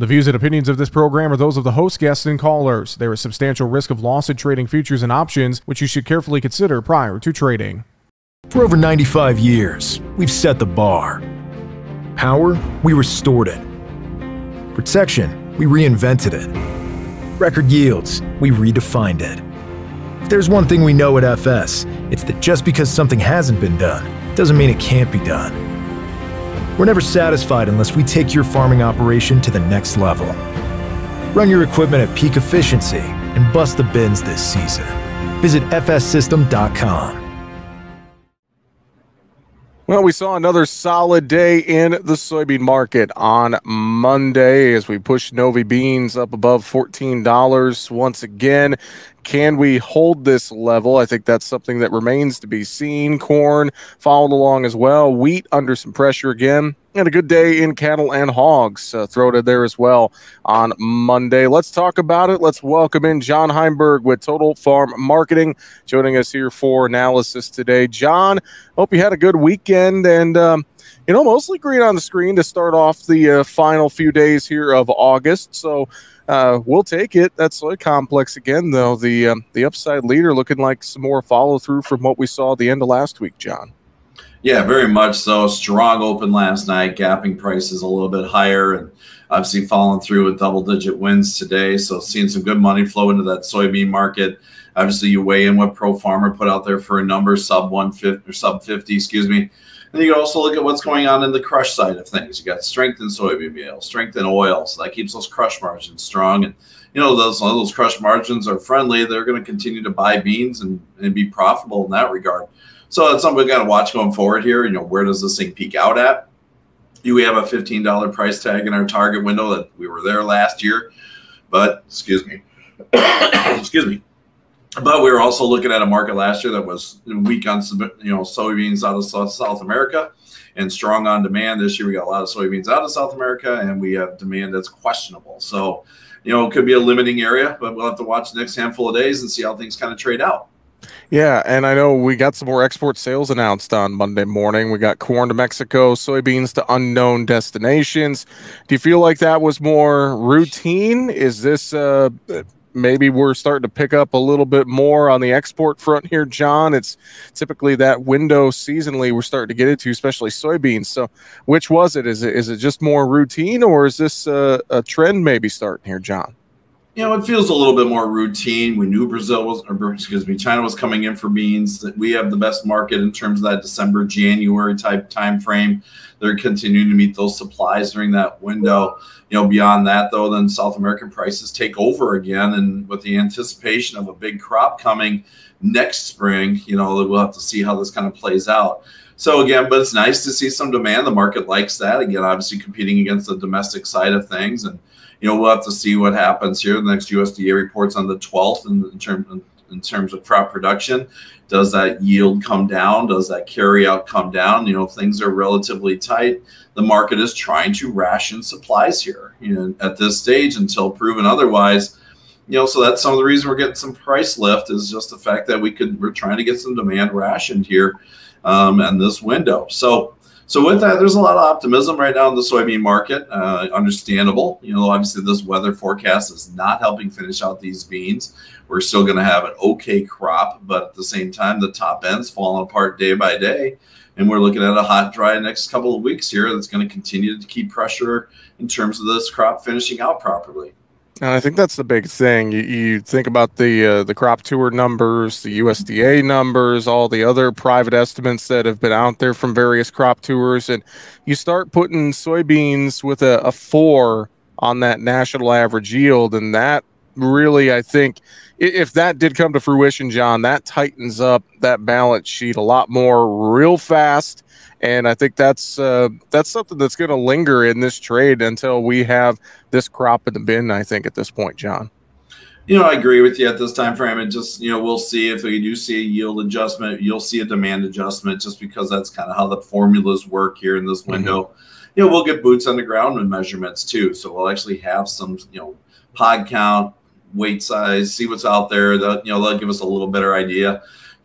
The views and opinions of this program are those of the host, guests, and callers. There is substantial risk of loss in trading futures and options, which you should carefully consider prior to trading. For over 95 years, we've set the bar. Power, we restored it. Protection, we reinvented it. Record yields, we redefined it. If there's one thing we know at FS, it's that just because something hasn't been done, doesn't mean it can't be done. We're never satisfied unless we take your farming operation to the next level. Run your equipment at peak efficiency and bust the bins this season. Visit fssystem.com. Well, we saw another solid day in the soybean market on Monday as we pushed Novi beans up above $14 once again. Can we hold this level? I think that's something that remains to be seen. Corn followed along as well. Wheat under some pressure again. And a good day in cattle and hogs thrown there as well on Monday. Let's talk about it. Let's welcome in John Heinberg with Total Farm Marketing, joining us here for analysis today. John, hope you had a good weekend and, mostly green on the screen to start off the final few days here of August. So we'll take it. That soy complex again, though, the upside leader looking like some more follow through from what we saw at the end of last week, John. Yeah, very much so. Strong open last night, gapping prices a little bit higher, and obviously following through with double-digit wins today. So seeing some good money flow into that soybean market. Obviously, you weigh in what Pro Farmer put out there for a number, sub 150 or sub 50, excuse me. And you can also look at what's going on in the crush side of things. You got strength in soybean meal, strength in oil, so that keeps those crush margins strong. And those crush margins are friendly. They're going to continue to buy beans and be profitable in that regard. So that's something we got to watch going forward here. Where does this thing peak out at? We have a $15 price tag in our target window that we were there last year, but excuse me. But we were also looking at a market last year that was weak on soybeans out of South America and strong on demand. This year we got a lot of soybeans out of South America and we have demand that's questionable. So, it could be a limiting area, but we'll have to watch the next handful of days and see how things kind of trade out. Yeah, and I know we got some more export sales announced on Monday morning. We got corn to Mexico, soybeans to unknown destinations. Do you feel like that was more routine? Is this maybe we're starting to pick up a little bit more on the export front here, John? It's typically that window seasonally we're starting to get into, especially soybeans. So which was it? Is it just more routine, or is this a trend maybe starting here, John? It feels a little bit more routine. We knew China was coming in for beans. That we have the best market in terms of that December, January type time frame. They're continuing to meet those supplies during that window. Beyond that, though, then South American prices take over again. And with the anticipation of a big crop coming next spring, we'll have to see how this kind of plays out. So again, but it's nice to see some demand. The market likes that. Again, obviously competing against the domestic side of things. And we'll have to see what happens here. The next USDA reports on the 12th in terms of crop production. Does that yield come down? Does that carry out come down? Things are relatively tight. The market is trying to ration supplies here, at this stage until proven otherwise. So that's some of the reason we're getting some price lift is just the fact that we're trying to get some demand rationed here in this window. So with that, there's a lot of optimism right now in the soybean market. Understandable. Obviously this weather forecast is not helping finish out these beans. We're still going to have an okay crop, but at the same time, the top end's falling apart day by day. And we're looking at a hot, dry next couple of weeks here that's going to continue to keep pressure in terms of this crop finishing out properly. And I think that's the big thing. You think about the crop tour numbers, the USDA numbers, all the other private estimates that have been out there from various crop tours, and you start putting soybeans with a 4 on that national average yield, and that really, I think, if that did come to fruition, John, that tightens up that balance sheet a lot more real fast. And I think that's something that's going to linger in this trade until we have this crop in the bin, I think, at this point, John. I agree with you at this time frame. And just, we'll see if we do see a yield adjustment. You'll see a demand adjustment just because that's kind of how the formulas work here in this window. We'll get boots on the ground and measurements too. So we'll actually have some, pod count, weight size, see what's out there. They'll give us a little better idea.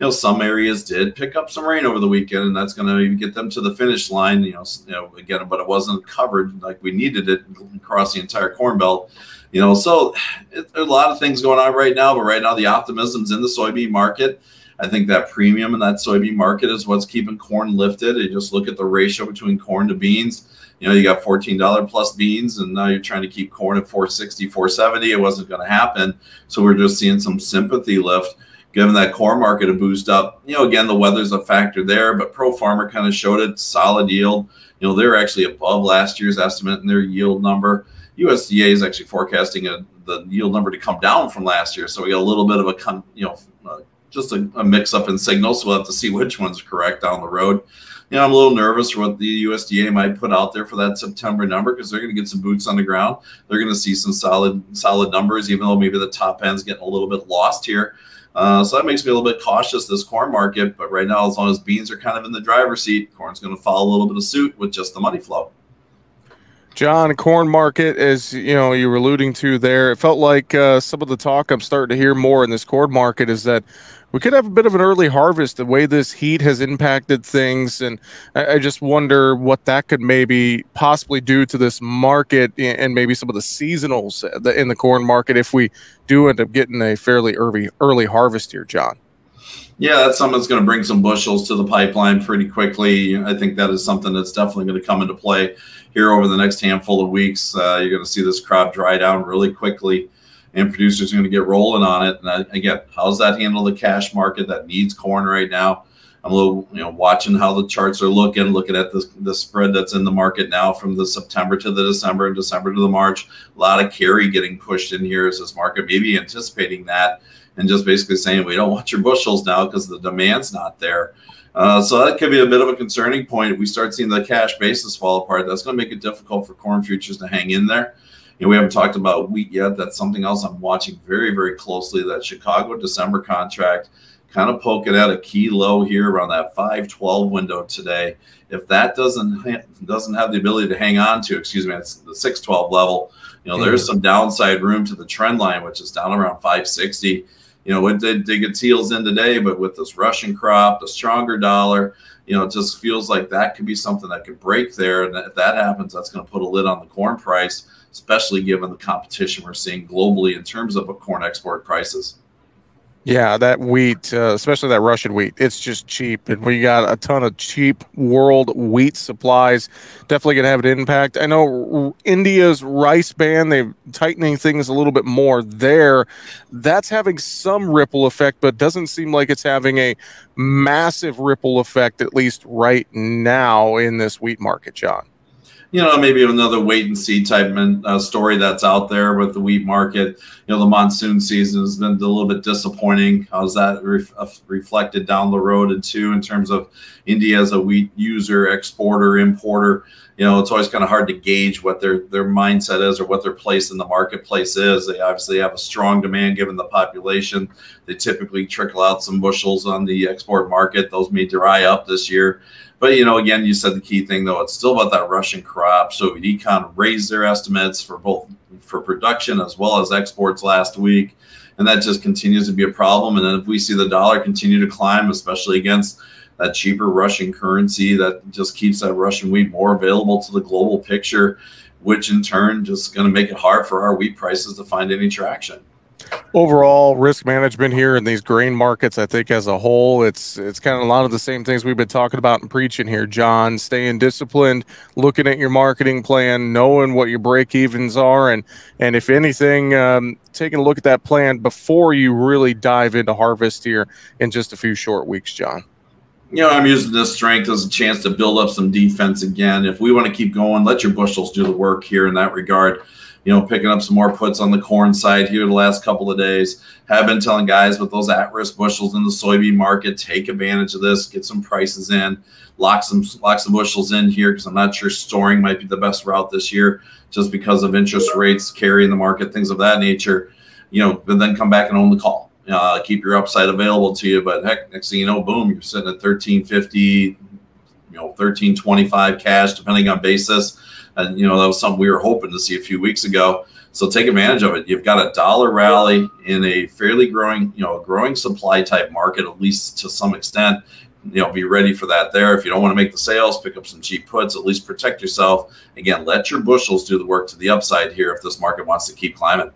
some areas did pick up some rain over the weekend, and that's going to get them to the finish line. Again, but it wasn't covered like we needed it across the entire Corn Belt. So there are a lot of things going on right now, but right now the optimism's in the soybean market. I think that premium in that soybean market is what's keeping corn lifted. You just look at the ratio between corn to beans. You got $14 plus beans, and now you're trying to keep corn at $4.60, $4.70. It wasn't going to happen. So we're just seeing some sympathy lift, giving that corn market a boost up. Again, the weather's a factor there, but Pro Farmer kind of showed it, solid yield. They're actually above last year's estimate in their yield number. USDA is actually forecasting the yield number to come down from last year. So we got a little bit of just a mix up in signals. So we'll have to see which one's correct down the road. I'm a little nervous for what the USDA might put out there for that September number, because they're going to get some boots on the ground. They're going to see some solid numbers, even though maybe the top end's getting a little bit lost here. So that makes me a little bit cautious, this corn market. But right now, as long as beans are kind of in the driver's seat, corn's going to follow a little bit of suit with just the money flow. John, corn market, as you were alluding to there, it felt like some of the talk I'm starting to hear more in this corn market is that we could have a bit of an early harvest, the way this heat has impacted things. And I just wonder what that could maybe possibly do to this market and maybe some of the seasonals in the corn market if we do end up getting a fairly early harvest here, John. Yeah, that's something that's going to bring some bushels to the pipeline pretty quickly. I think that is something that's definitely going to come into play here over the next handful of weeks. You're going to see this crop dry down really quickly, and producers are going to get rolling on it. And again, how's that handle the cash market that needs corn right now? I'm a little, watching how the charts are looking at the spread that's in the market now from the September to the December and December to the March. A lot of carry getting pushed in here as this market maybe anticipating that, and just basically saying, we don't want your bushels now because the demand's not there. So that could be a bit of a concerning point. If we start seeing the cash basis fall apart, that's going to make it difficult for corn futures to hang in there. We haven't talked about wheat yet. That's something else I'm watching very, very closely. That Chicago December contract kind of poking at a key low here around that 512 window today. If that doesn't have the ability to hang on to, it's the 612 level, there's some downside room to the trend line, which is down around 560. It did dig its heels in today, but with this Russian crop, the stronger dollar, it just feels like that could be something that could break there. And if that happens, that's going to put a lid on the corn price, especially given the competition we're seeing globally in terms of corn export prices. Yeah, that wheat, especially that Russian wheat, it's just cheap. And we got a ton of cheap world wheat supplies. Definitely going to have an impact. I know India's rice ban, they're tightening things a little bit more there. That's having some ripple effect, but doesn't seem like it's having a massive ripple effect, at least right now in this wheat market, John. Maybe another wait and see type story that's out there with the wheat market. The monsoon season has been a little bit disappointing. How's that reflected down the road in terms of India as a wheat user, exporter, importer? It's always kind of hard to gauge what their mindset is or what their place in the marketplace is. They obviously have a strong demand given the population. They typically trickle out some bushels on the export market. Those may dry up this year. But, again, you said the key thing, though, it's still about that Russian crop. So Econ raised their estimates for production as well as exports last week. And that just continues to be a problem. And then if we see the dollar continue to climb, especially against that cheaper Russian currency, that just keeps that Russian wheat more available to the global picture, which in turn just going to make it hard for our wheat prices to find any traction. Overall risk management here in these grain markets, I think as a whole, it's kind of a lot of the same things we've been talking about and preaching here, John. Staying disciplined, looking at your marketing plan, knowing what your break evens are, and if anything, taking a look at that plan before you really dive into harvest here in just a few short weeks, John. I'm using this strength as a chance to build up some defense again. If we want to keep going, let your bushels do the work here in that regard. Picking up some more puts on the corn side here the last couple of days. Have been telling guys with those at-risk bushels in the soybean market, take advantage of this, get some prices in, lock some bushels in here, because I'm not sure storing might be the best route this year just because of interest rates, carry in the market, things of that nature. But then come back and own the call. Keep your upside available to you. But heck, next thing you know, boom, you're sitting at $13.50, $13.25 cash, depending on basis. And, that was something we were hoping to see a few weeks ago. So take advantage of it. You've got a dollar rally in a fairly growing, a growing supply type market, at least to some extent. Be ready for that there. If you don't want to make the sales, pick up some cheap puts, at least protect yourself. Again, let your bushels do the work to the upside here if this market wants to keep climbing.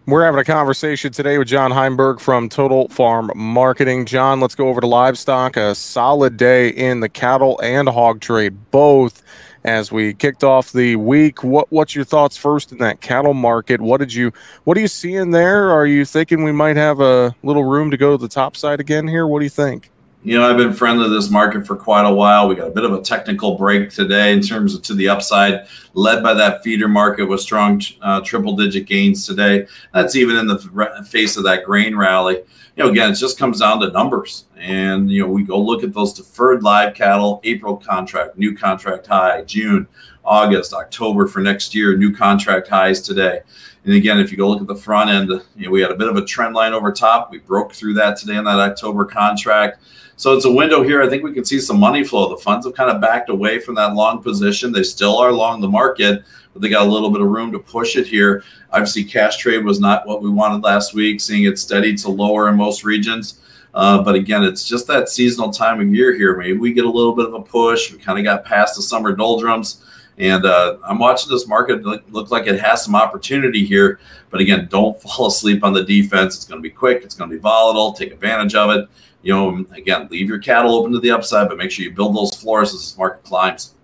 We're having a conversation today with John Heinberg from Total Farm Marketing. John, let's go over to livestock. A solid day in the cattle and hog trade, both as we kicked off the week. What's your thoughts first in that cattle market? What are you seeing there? Are you thinking we might have a little room to go to the top side again here? What do you think? I've been friendly to this market for quite a while. We got a bit of a technical break today in terms of to the upside, led by that feeder market with strong triple-digit gains today. That's even in the face of that grain rally. Again, it just comes down to numbers. And, we go look at those deferred live cattle, April contract, new contract high, June, August, October for next year, new contract highs today. And again, if you go look at the front end, we had a bit of a trend line over top. We broke through that today in that October contract. So it's a window here. I think we can see some money flow. The funds have kind of backed away from that long position. They still are long the market, but they got a little bit of room to push it here. Obviously, cash trade was not what we wanted last week, seeing it steady to lower in most regions. But again, it's just that seasonal time of year here. Maybe we get a little bit of a push. We kind of got past the summer doldrums. And I'm watching this market look like it has some opportunity here. But again, don't fall asleep on the defense. It's going to be quick. It's going to be volatile. Take advantage of it. Again, leave your cattle open to the upside, but make sure you build those floors as this market climbs.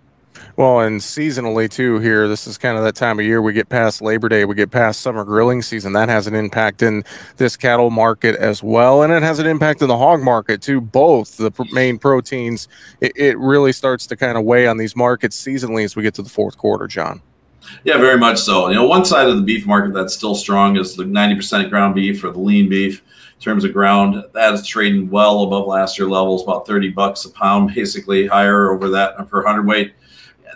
Well, and seasonally too here, this is kind of that time of year we get past Labor Day, we get past summer grilling season. That has an impact in this cattle market as well, and it has an impact in the hog market too. Both the main proteins, it really starts to kind of weigh on these markets seasonally as we get to the fourth quarter, John. Yeah, very much so. One side of the beef market that's still strong is the 90% ground beef or the lean beef. In terms of ground, that is trading well above last year levels, about $30 a pound, basically higher over that per hundredweight.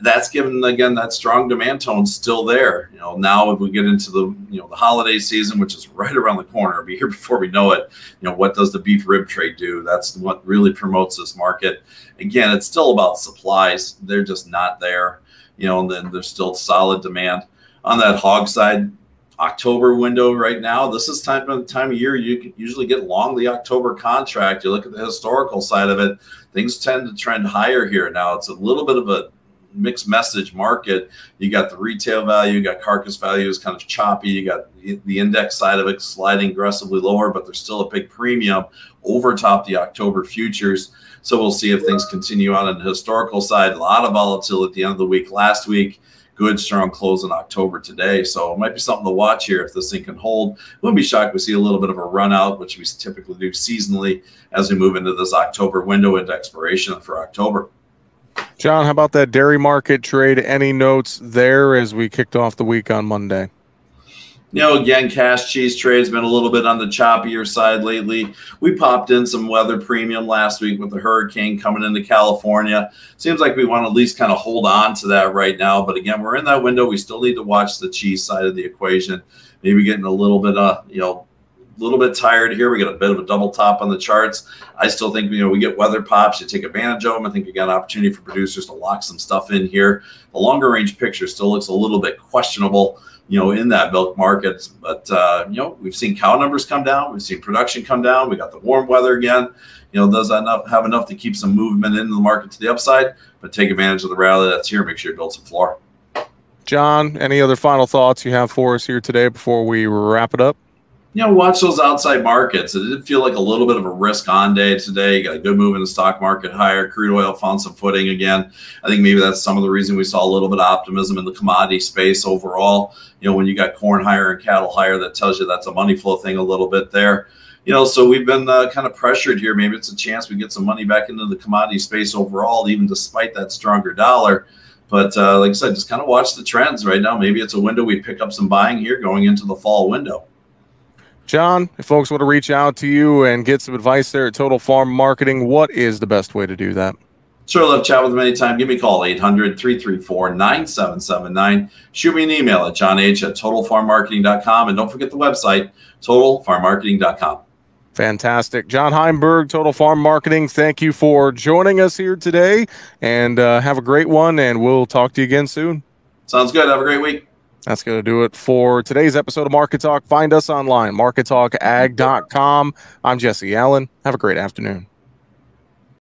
That's given, again, that strong demand tone still there. Now if we get into the the holiday season, which is right around the corner, it'll be here before we know it. What does the beef rib trade do? That's what really promotes this market. Again, it's still about supplies. They're just not there. And then there's still solid demand on that hog side. October window right now, this is time of year you can usually get long the October contract. You look at the historical side of it, things tend to trend higher here. Now it's a little bit of a mixed message market. You got the retail value, you got carcass value is kind of choppy. You got the index side of it sliding aggressively lower, but there's still a big premium over top the October futures. So we'll see if things continue on the historical side. A lot of volatility at the end of the week last week. Good, strong close in October today. So it might be something to watch here if this thing can hold. Wouldn't be shocked we see a little bit of a run out, which we typically do seasonally as we move into this October window into expiration for October. John, how about that dairy market trade? Any notes there as we kicked off the week on Monday? Again, cash cheese trade's been a little bit on the choppier side lately. We popped in some weather premium last week with the hurricane coming into California. Seems like we want to at least kind of hold on to that right now. But again, we're in that window. We still need to watch the cheese side of the equation. Maybe getting a little bit, little bit tired here. We got a bit of a double top on the charts. I still think, we get weather pops. You take advantage of them. I think you got an opportunity for producers to lock some stuff in here. The longer range picture still looks a little bit questionable, in that milk market. But, we've seen cow numbers come down. We've seen production come down. We got the warm weather again. Does that have enough to keep some movement into the market to the upside, but take advantage of the rally that's here. Make sure you build some floor. John, any other final thoughts you have for us here today before we wrap it up? Watch those outside markets. It did feel like a little bit of a risk on day today. You got a good move in the stock market higher. Crude oil found some footing again. I think maybe that's some of the reason we saw a little bit of optimism in the commodity space overall. When you got corn higher and cattle higher, that tells you that's a money flow thing a little bit there. So we've been kind of pressured here. Maybe it's a chance we get some money back into the commodity space overall, even despite that stronger dollar. But like I said, just kind of watch the trends right now. Maybe it's a window we pick up some buying here going into the fall window. John, if folks want to reach out to you and get some advice there at Total Farm Marketing, what is the best way to do that? Sure, love chat with them anytime. Give me a call, 800-334-9779. Shoot me an email at johnh@totalfarmmarketing.com. And don't forget the website, totalfarmmarketing.com. Fantastic. John Heinberg, Total Farm Marketing, thank you for joining us here today, and have a great one, and we'll talk to you again soon. Sounds good. Have a great week. That's going to do it for today's episode of Market Talk. Find us online, markettalkag.com. I'm Jesse Allen. Have a great afternoon.